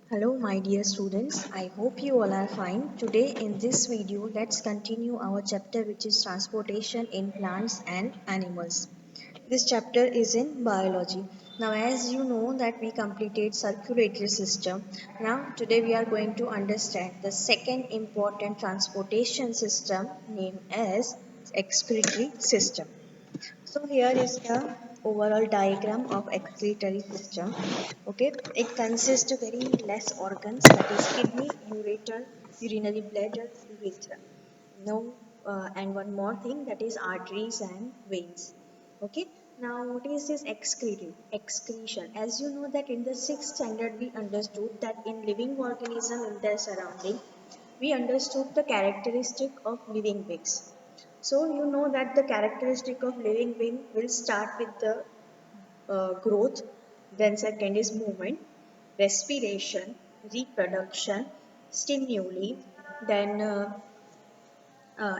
Hello my dear students, I hope you all are fine. Today in this video, let's continue our chapter which is transportation in plants and animals. This chapter is in biology. Now as you know that we completed circulatory system, now today we are going to understand the second important transportation system named as excretory system. So here is the overall diagram of excretory system. Okay, it consists of very less organs, that is kidney, ureter, urinary bladder, urethra. No, and one more thing, that is arteries and veins. Okay, now what is this excretory? Excretion. As you know that in the sixth standard we understood that in living organism in their surrounding, we understood the characteristic of living beings. So you know that the characteristic of living being will start with the growth, then second is movement, respiration, reproduction, stimuli, then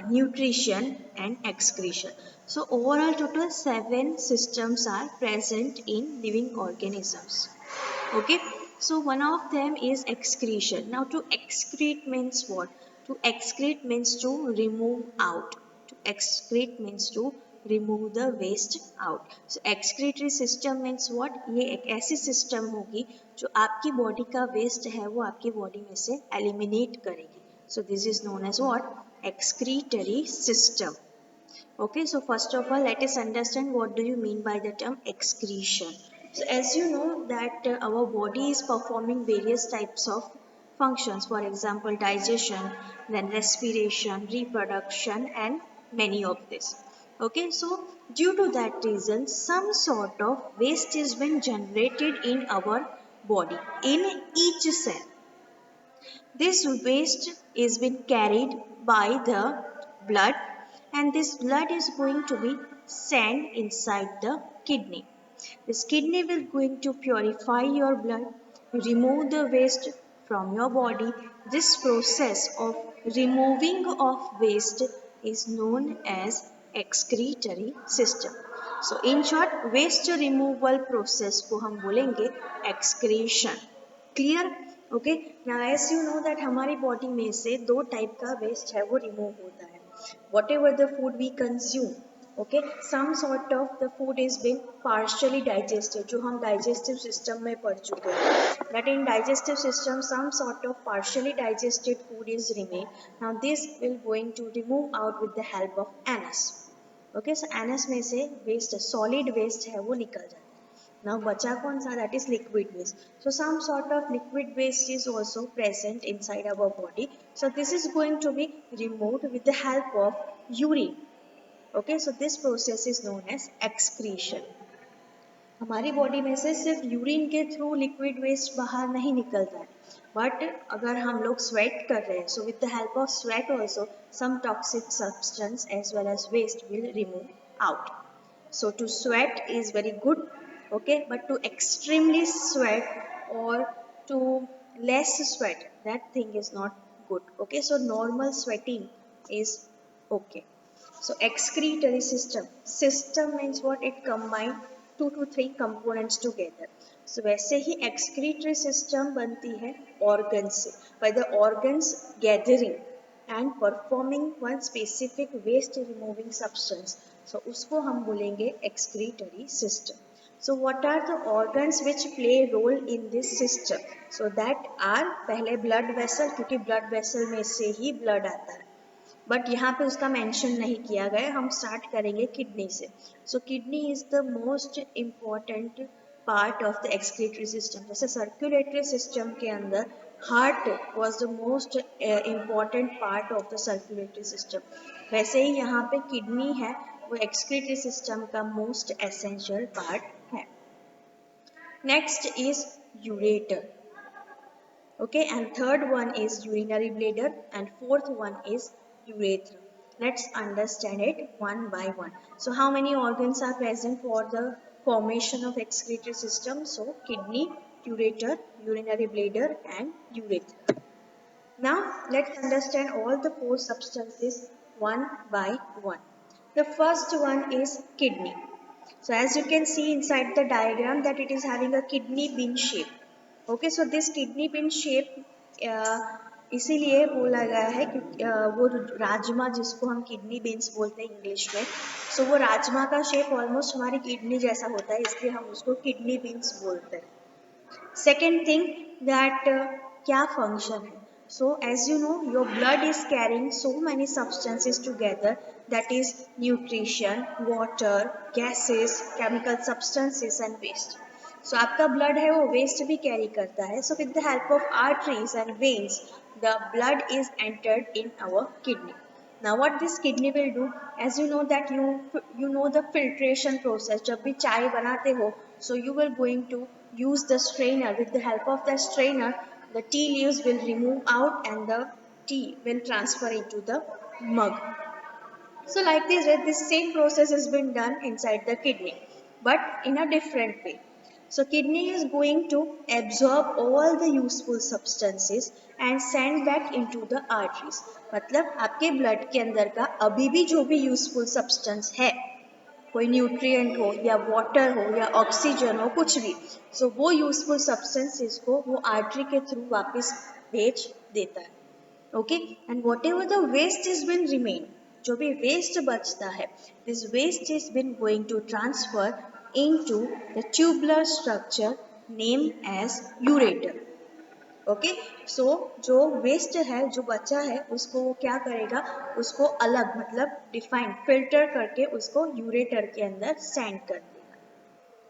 nutrition and excretion. So overall total seven systems are present in living organisms. Okay, so one of them is excretion. Now to excrete means what? To excrete means to remove out. To excrete means to remove the waste out. So excretory system means what? ये एक ऐसी system होगी जो आपकी body का waste है वो आपकी बॉडी में से एलिमिनेट करेगी. So this is known as what? Excretory system. Okay, so first of all, let us understand what do you mean by the term excretion. So as you know that our body is performing various types of functions, for example, digestion, then respiration, reproduction, and many of this. Okay, so due to that reason, some sort of waste is being generated in our body, in each cell. This waste is being carried by the blood, and this blood is going to be sent inside the kidney. This kidney will going to purify your blood, remove the waste from your body. This process of removing of waste is known as excretory system. So in short, waste removal process को हम बोलेंगे excretion. Clear. Okay, now as you know that हमारी body में से दो type का waste है वो रिमूव होता है. Whatever the food we consume, okay, some sort of the food is been partially digested, जो हम डाइजेस्टिव सिस्टम में पढ़ चुके हैं. But in digestive system some sort of partially digested food is remain. Now this will going to remove out with the help of anus. Okay, so anus में से waste, solid waste है वो निकल जाता है. Now bacha kaun sa, that is liquid waste. So some sort of liquid waste is also present inside our body. So this is going to be removed with the help of urine. Okay, so this process is known as excretion. हमारी body में से सिर्फ urine के through liquid waste बाहर नहीं निकलता है, but अगर हम लोग स्वेट कर रहे हैं, so with the help of sweat also some toxic substance as well as waste will remove out. So to sweat is very good, okay, but to extremely sweat or to less sweat, that thing is not good. Okay, so normal sweating is okay. So excretory system means what? It combine two to three components together. So वैसे ही excretory system बनती है organs से, by the organs gathering and performing one specific waste removing substance. So उसको हम बोलेंगे excretory system. So what are the organs which play role in this system? So that are पहले blood vessel, क्योंकि blood vessel में से ही blood आता है, but यहाँ पे उसका मेंशन नहीं किया गया. हम स्टार्ट करेंगे किडनी से. सो kidney is the most important part of the excretory system. जैसे सर्कुलेटरी सिस्टम के अंदर heart was the most important part of the circulatory system, वैसे ही यहाँ पे किडनी है वो एक्सक्रीटरी सिस्टम का मोस्ट एसेंशियल पार्ट है. Next is ureter. Okay, and third one is urinary bladder and fourth one is urethra. Let's understand it one by one. So how many organs are present for the formation of excretory system? So kidney, ureter, urinary bladder and urethra. Now let's understand all the four substances one by one. The first one is kidney. So as you can see inside the diagram that it is having a kidney bean shape. Okay, so this kidney pin shape इसीलिए बोला गया है कि वो राजमा जिसको हम kidney beans बोलते हैं इंग्लिश में, सो वो राजमा का शेप ऑलमोस्ट हमारी किडनी जैसा होता है, इसलिए हम उसको किडनी बीन्स बोलते हैं। Second thing that क्या function है? So as you know, your blood is carrying so many substances together, that is nutrition, water, gases, chemical substances and waste. So आपका blood है वो waste भी carry करता है. So with the help of arteries and veins, the blood is entered in our kidney. Now what this kidney will do, as you know that you know the filtration process. जब भी चाय बनाते हो, so you will going to use the strainer. With the help of the strainer, the tea leaves will remove out and the tea will transfer into the mug. So like this same process has been done inside the kidney, but in a different way. So kidney is going to absorb all the useful substances and send back into the arteries. मतलब आपके blood के अंदर का अभी भी जो भी useful substance है, कोई न्यूट्रिएंट हो या वाटर हो या ऑक्सीजन हो, कुछ भी, सो वो यूजफुल सब्सटेंसेस को वो आर्टरी के थ्रू वापस भेज देता है. Okay, and whatever the waste is been remain, जो भी वेस्ट बचता है, this waste is been going to transfer into the tubular structure name as ureter. Okay, so जो वेस्ट है जो बचा है उसको वो क्या करेगा, उसको अलग मतलब डिफाइन फिल्टर करके उसको यूरेटर के अंदर सेंड कर देगा.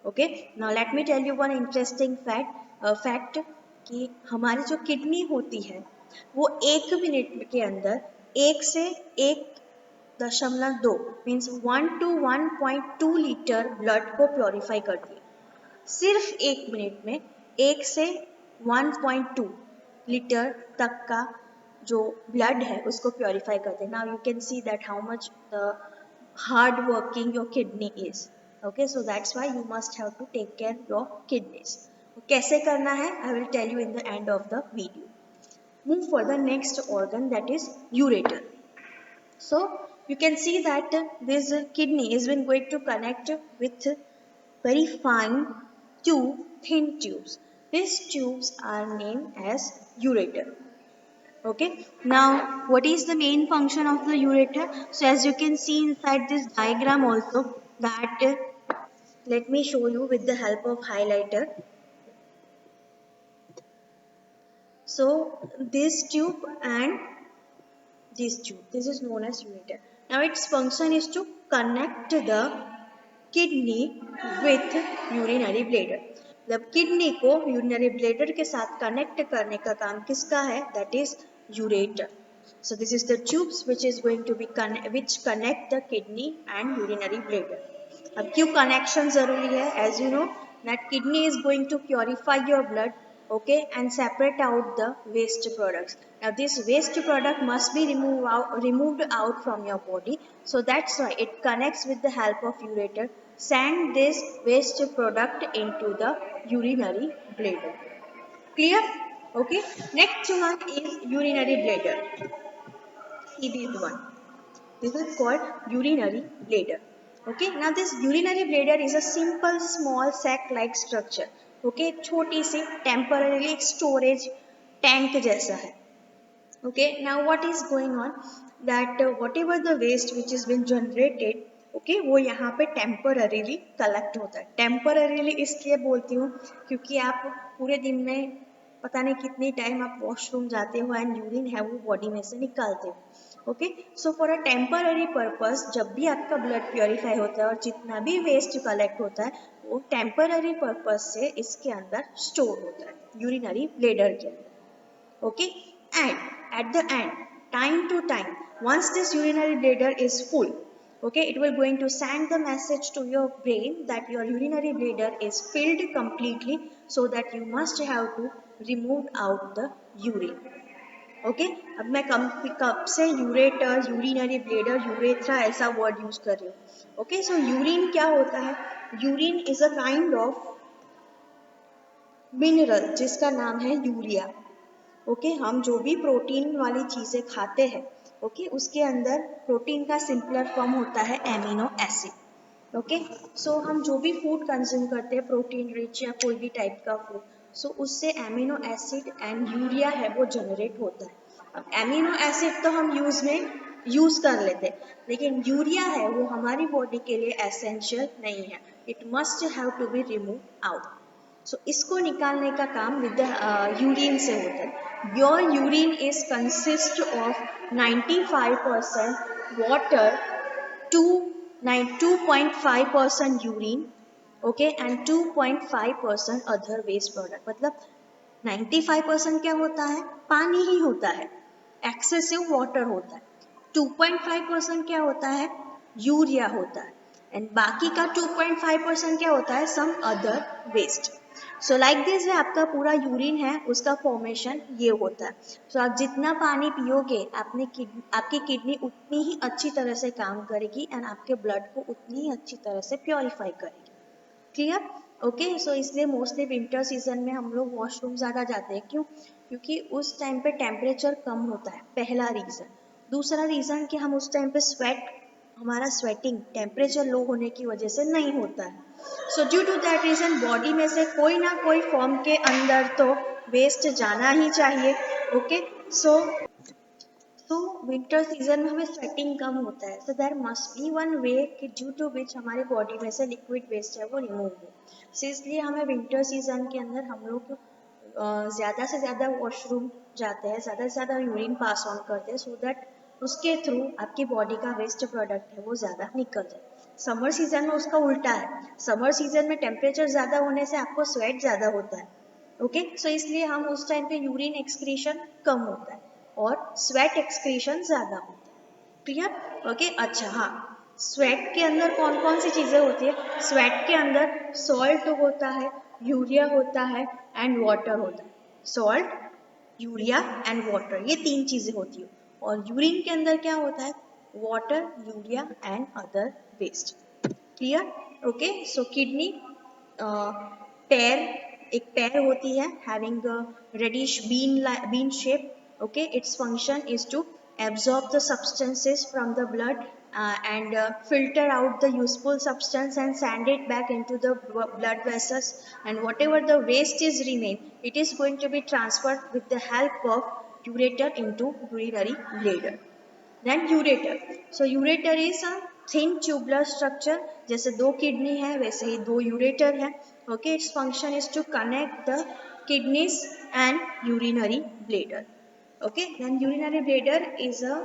Okay, now let me tell you one interesting fact कि हमारी जो किडनी होती है वो 1 मिनट के अंदर 1 से 1.2 मीन्स 1 to 1.2 लीटर ब्लड को प्योरीफाई करती है. सिर्फ 1 मिनट में 1 से 1.2 लीटर तक का जो ब्लड है उसको प्योरीफाई करते हैं. Now you can see that how much the hard working your kidney is. Okay, so that's why you must have to take care your kidneys. कैसे करना है I will tell you in the end of the video. Move for the next organ, that is ureter. So you can see that this kidney is been going to connect with very fine tube, thin tubes. These tubes are named as ureter. Okay, now what is the main function of the ureter? So as you can see inside this diagram also, that let me show you with the help of highlighter. So this tube and this tube, this is known as ureter. Now its function is to connect the kidney with urinary bladder. मतलब kidney को urinary bladder के साथ connect करने का काम किसका है, that is ureter. So this is the tubes which is going to be which connect the kidney and urinary bladder. अब क्यों कनेक्शन जरूरी है, as you know that kidney is going to purify your blood, okay, and separate out the waste products. Now this waste product must be removed out from your body, so that's why it connects with the help of ureter, send this waste product into the urinary bladder. Clear? Okay, next one is urinary bladder. See this one, this is called urinary bladder. Okay, now this urinary bladder is a simple small sac like structure. Okay, छोटी सी temporarily storage tank जैसा है. Okay, now what is going on that whatever the waste which has been generated, okay, वो यहाँ पे temporarily collect होता है. temporarily इसलिए बोलती हूँ क्योंकि आप पूरे दिन में पता नहीं कितनी टाइम आप वॉशरूम जाते हो एंड यूरिन है वो बॉडी में से निकालते हो. Okay, so for a temporary purpose जब भी आपका ब्लड प्योरीफाई होता है और जितना भी वेस्ट कलेक्ट होता है वो टेम्पररी पर्पस से इसके अंदर स्टोर होता है यूरिनरी ब्लैडर के अंदर. Okay, and at the end, time to time, once this urinary bladder is full, okay, it will going to send the message to your brain that your urinary bladder is filled completely, so that you must have to remove out the urine. Okay, अब मैं कब से ureter, urinary bladder, urethra ऐसा word use कर रही हूँ. Okay, सो urine क्या होता है, urine is a kind of mineral जिसका नाम है यूरिया. ओके, हम जो भी प्रोटीन वाली चीजें खाते हैं, ओके, उसके अंदर प्रोटीन का सिंपलर फॉर्म होता है एमिनो एसिड. ओके, सो हम जो भी फूड कंज्यूम करते हैं प्रोटीन रिच या कोई भी टाइप का फूड, सो उससे एमिनो एसिड एंड यूरिया है वो जनरेट होता है। अब एमिनो एसिड तो हम यूज कर लेते, लेकिन यूरिया है वो हमारी बॉडी के लिए एसेंशियल नहीं है, it must have to be remove out. So इसको निकालने का काम विद यूरिन से होता है। Your urine is consist of 95% water to 2.5% urine, okay, and 2.5% other waste product. मतलब 95% क्या होता है, पानी ही होता है, एक्सेसिव वाटर होता है। 2.5% क्या होता है, यूरिया होता है, एंड बाकी का 2.5% क्या होता है, some other waste. So like this है, आपका पूरा यूरिन है उसका फॉर्मेशन ये होता है। सो आप जितना पानी पियोगे आपकी किडनी उतनी ही अच्छी तरह से काम करेगी एंड आपके ब्लड को उतनी ही अच्छी तरह से प्योरीफाई करेगी। क्लियर? ओके, सो इसलिए मोस्टली विंटर सीजन में हम लोग वॉशरूम ज़्यादा जाते हैं। क्यों? क्योंकि उस टाइम पे टेम्परेचर कम होता है, पहला रीज़न। दूसरा रीज़न कि हम उस टाइम पे हमारा स्वेटिंग टेम्परेचर लो होने की वजह से नहीं होता है। So due to that reason body में से कोई ना कोई फॉर्म के अंदर तो वेस्ट जाना ही चाहिए। ओके, सो विंटर सीजन में हमें स्वेटिंग कम होता है, so there must be one way कि ड्यू टू विच हमारे बॉडी में से लिक्विड वेस्ट है वो रिमूव हो। सो इसलिए हमें विंटर सीजन के अंदर हम लोग ज़्यादा से ज़्यादा वॉशरूम जाते हैं, ज़्यादा से ज़्यादा यूरिन पास ऑन करते हैं, सो दैट उसके थ्रू आपकी बॉडी का वेस्ट प्रोडक्ट है वो ज़्यादा निकल जाए। समर सीजन में उसका उल्टा है, समर सीजन में टेम्परेचर ज़्यादा होने से आपको स्वेट ज़्यादा होता है। ओके, सो इसलिए हम उस टाइम पे यूरिन एक्सक्रीशन कम होता है और स्वेट एक्सक्रीशन ज़्यादा होता है। क्लियर? ओके, अच्छा हाँ, स्वेट के अंदर कौन कौन सी चीज़ें होती है? स्वेट के अंदर सॉल्ट होता है, यूरिया होता है एंड वाटर होता है। सॉल्ट, यूरिया एंड वाटर, ये तीन चीज़ें होती है। और यूरिन के अंदर क्या होता है? Water, urea and other waste. Clear? Okay, so kidney pair, एक पैर होती है having reddish bean shape. Okay, its function is to absorb the substances from the blood and filter out the useful substance and send it back into the blood vessels, and whatever the waste is remain, it is going to be transferred with the help of ureter into urinary bladder. Then ureter. So ureter is a thin tubular structure. जैसे दो kidney है वैसे ही दो ureter है। Okay, its function is to connect the kidneys and urinary bladder. Okay, then urinary bladder is a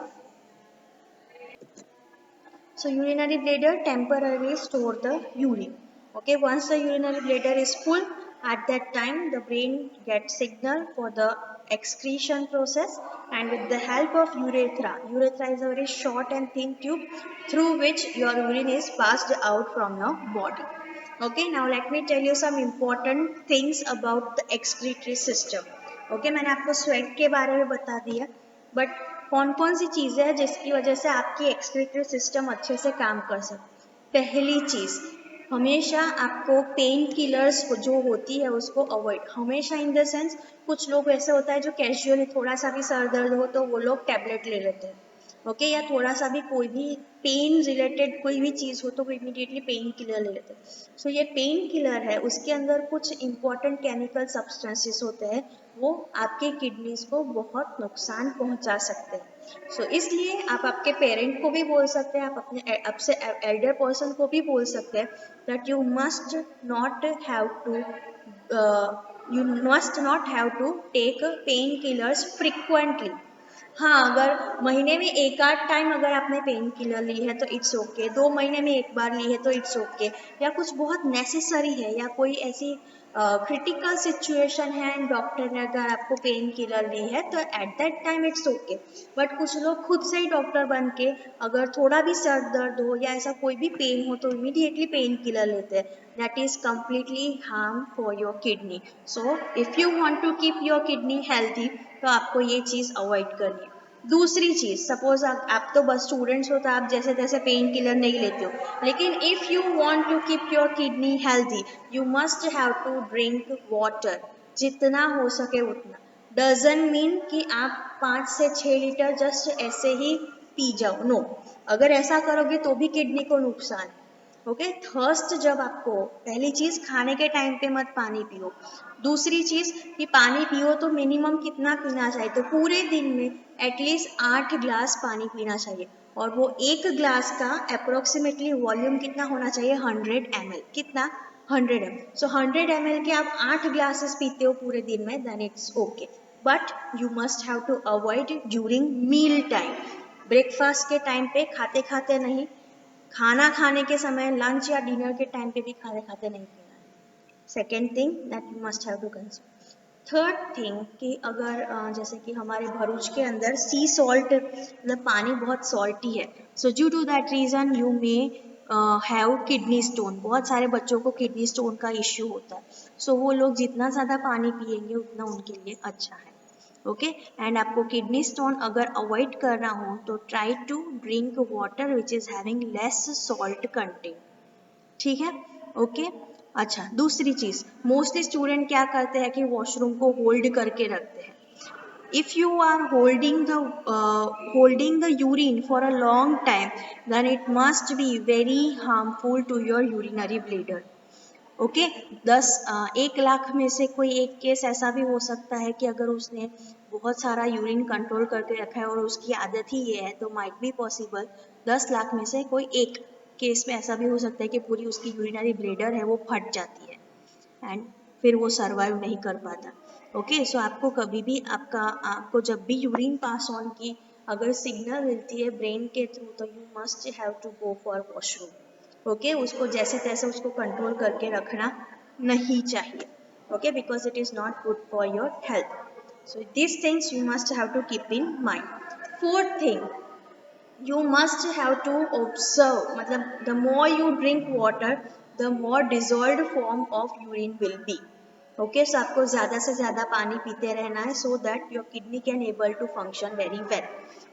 urinary bladder temporarily store the urine. Okay, once the urinary bladder is full, at that time the brain gets signal for the excretion process, and with the help of urethra is a very short and thin tube through which your urine is passed out from your body. Okay, now let me tell you some important things about the excretory system. Okay, मैंने आपको sweat के बारे में बता दिया, but कौन कौन सी चीज़ें हैं जिसकी वजह से आपकी एक्सक्रीटरी सिस्टम अच्छे से काम कर सकती। पहली चीज़, हमेशा आपको पेन किलर्स जो होती है उसको अवॉइड, हमेशा इन द सेंस कुछ लोग ऐसे होता है जो कैजुअली थोड़ा सा भी सर दर्द हो तो वो लोग टैबलेट ले लेते हैं। ओके, या थोड़ा सा भी कोई भी पेन रिलेटेड कोई भी चीज़ हो तो वो इमीडिएटली पेन किलर ले लेते हैं। सो ये पेन किलर है, उसके अंदर कुछ इंपॉर्टेंट केमिकल सब्सटेंसेस होते हैं, वो आपके किडनीज को बहुत नुकसान पहुंचा सकते हैं। सो इसलिए आप आपके पेरेंट को भी बोल सकते हैं, आप अपने आपसे एल्डर पर्सन को भी बोल सकते हैं that you must not have to take pain killers frequently. हाँ, अगर महीने में एक आध टाइम अगर आपने पेन किलर ली है तो इट्स ओके, 2 महीने में एक बार ली है तो इट्स ओके, या कुछ बहुत नेसेसरी है या कोई ऐसी क्रिटिकल सिचुएशन है एंड डॉक्टर ने अगर आपको पेन किलर ली है तो at that time it's okay. But कुछ लोग खुद से ही डॉक्टर बन के अगर थोड़ा भी सर दर्द हो या ऐसा कोई भी पेन हो तो इमीडिएटली पेन किलर लेते हैं, that is completely harm for your kidney. So if you want to keep your kidney healthy तो आपको ये चीज़ अवॉइड करनी है। दूसरी चीज़, सपोज आप तो बस स्टूडेंट्स हो तो आप जैसे तैसे पेन किलर नहीं लेते हो, लेकिन if you want to keep your kidney healthy you must have to drink water, जितना हो सके उतना। डजंट मीन कि आप 5 से 6 लीटर जस्ट ऐसे ही पी जाओ, नो। अगर ऐसा करोगे तो भी किडनी को नुकसान है। ओके, थर्स्ट जब आपको, पहली चीज खाने के टाइम पे मत पानी पियो, दूसरी चीज कि पानी पियो तो मिनिमम कितना पीना चाहिए, तो पूरे दिन में एटलीस्ट 8 ग्लास पानी पीना चाहिए, और वो एक ग्लास का अप्रोक्सीमेटली वॉल्यूम कितना होना चाहिए, 100 ml, कितना 100 ml। सो 100 ml के आप 8 ग्लासेस पीते हो पूरे दिन में, then it's okay, but you must have to avoid during meal time, breakfast के टाइम पे खाते खाते नहीं, खाना खाने के समय, लंच या डिनर के टाइम पे भी खाते खाते नहीं पीना है। Second thing that you must have to consume. Third thing कि अगर जैसे कि हमारे भरूच के अंदर सी सॉल्ट, मतलब पानी बहुत सॉल्टी है, so due to that reason you may have kidney stone, बहुत सारे बच्चों को किडनी स्टोन का इश्यू होता है, सो वो लोग जितना ज़्यादा पानी पिएंगे उतना उनके लिए अच्छा है। ओके, एंड आपको किडनी स्टोन अगर अवॉइड करना हो तो try to drink water which is having less salt content, ठीक है। ओके, अच्छा, दूसरी चीज, मोस्टली स्टूडेंट क्या करते हैं कि वॉशरूम को होल्ड करके रखते हैं। If you are holding the urine for a long time, then it must be very harmful to your urinary bladder। Okay, 1 lakh में से कोई एक केस ऐसा भी हो सकता है कि अगर उसने बहुत सारा यूरिन कंट्रोल करके रखा है और उसकी आदत ही ये है, तो माइट बी पॉसिबल 10 लाख में से कोई एक केस में ऐसा भी हो सकता है कि पूरी उसकी यूरिनरी ब्लेडर है वो फट जाती है एंड फिर वो सर्वाइव नहीं कर पाता। ओके, सो आपको कभी भी आपको जब भी यूरिन पास ऑन की अगर सिग्नल मिलती है ब्रेन के थ्रू, तो you must have to go for washroom. Okay, उसको जैसे तैसे उसको कंट्रोल करके रखना नहीं चाहिए। Okay, because it is not good for your health. So this things you must have to keep in mind. Fourth thing, you must have to observe, मतलब the more you drink water, the more dissolved form of urine will be। Okay, so आपको ज़्यादा से ज़्यादा पानी पीते रहना है, so that your kidney can able to function very well.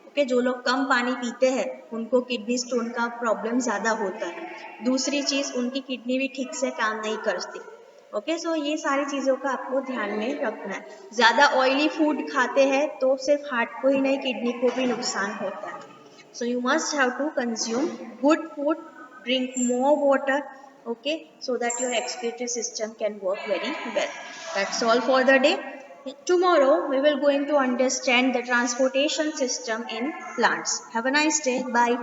Okay, जो लोग कम पानी पीते हैं उनको किडनी स्टोन का प्रॉब्लम ज़्यादा होता है। दूसरी चीज़, उनकी किडनी भी ठीक से काम नहीं करती। ओके, सो ये सारी चीज़ों का आपको ध्यान में रखना है। ज़्यादा ऑयली फूड खाते हैं तो सिर्फ हार्ट को ही नहीं, किडनी को भी नुकसान होता है। So you must have to consume good food, drink more water, okay, so that your excretory system can work very well. That's all for the day. Tomorrow we will going to understand the transportation system in plants. Have a nice day. Bye.